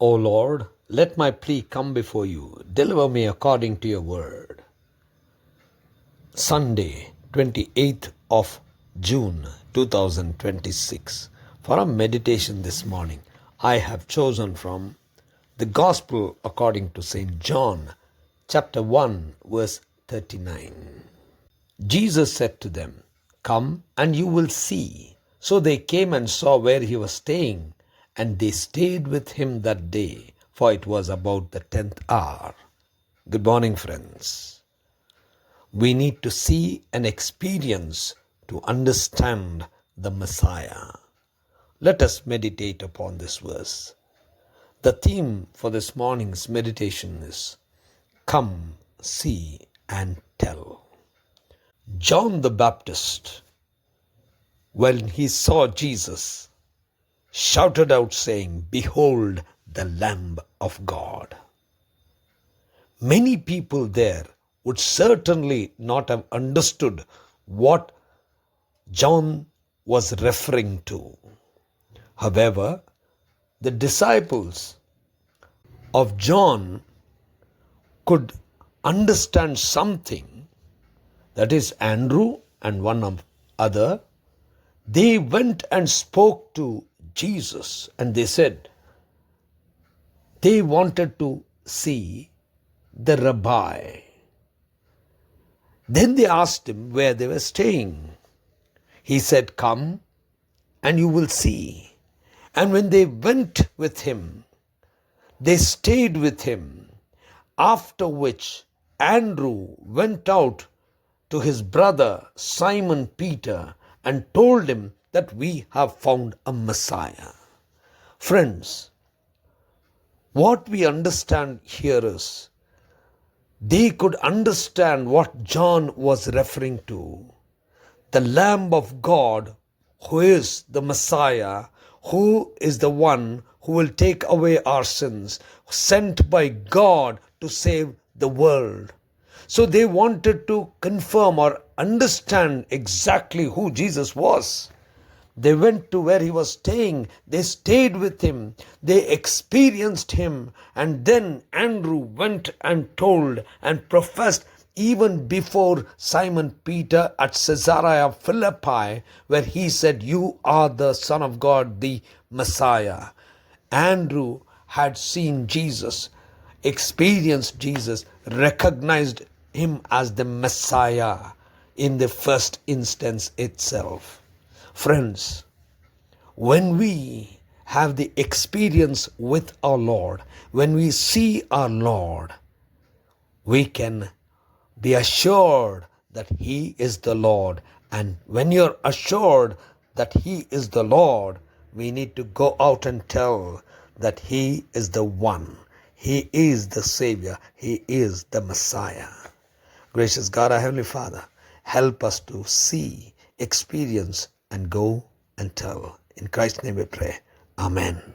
O Lord, let my plea come before you. Deliver me according to your word. Sunday, 28th of June 2026. For our meditation this morning, I have chosen from the Gospel according to St. John, chapter 1, verse 39. Jesus said to them, "Come and you will see." So they came and saw where he was staying, and they stayed with him that day, for it was about the 10th hour. Good morning, friends. We need to see and experience to understand the Messiah. Let us meditate upon this verse. The theme for this morning's meditation is Come, See, and Tell. John the Baptist, when he saw Jesus, shouted out saying, "Behold the Lamb of God." Many people there would certainly not have understood what John was referring to. However, the disciples of John could understand something. That is Andrew and one other. They went and spoke to Jesus and they said they wanted to see the rabbi. Then they asked him where they were staying. He said, "Come and you will see." And when they went with him, they stayed with him. After which Andrew went out to his brother Simon Peter and told him that we have found a Messiah. Friends, what we understand here is they could understand what John was referring to. The Lamb of God, who is the Messiah, who is the one who will take away our sins, sent by God to save the world. So they wanted to confirm or understand exactly who Jesus was. They went to where he was staying. They stayed with him. They experienced him. And then Andrew went and told and professed even before Simon Peter at Caesarea Philippi, where he said, "You are the Son of God, the Messiah." Andrew had seen Jesus, experienced Jesus, recognized him as the Messiah in the first instance itself. Friends, when we have the experience with our Lord, when we see our Lord, we can be assured that he is the Lord. And when you're assured that he is the Lord, we need to go out and tell that he is the one. He is the Savior. He is the Messiah. Gracious God, our Heavenly Father, help us to see, experience, and go and tell. In Christ's name we pray. Amen.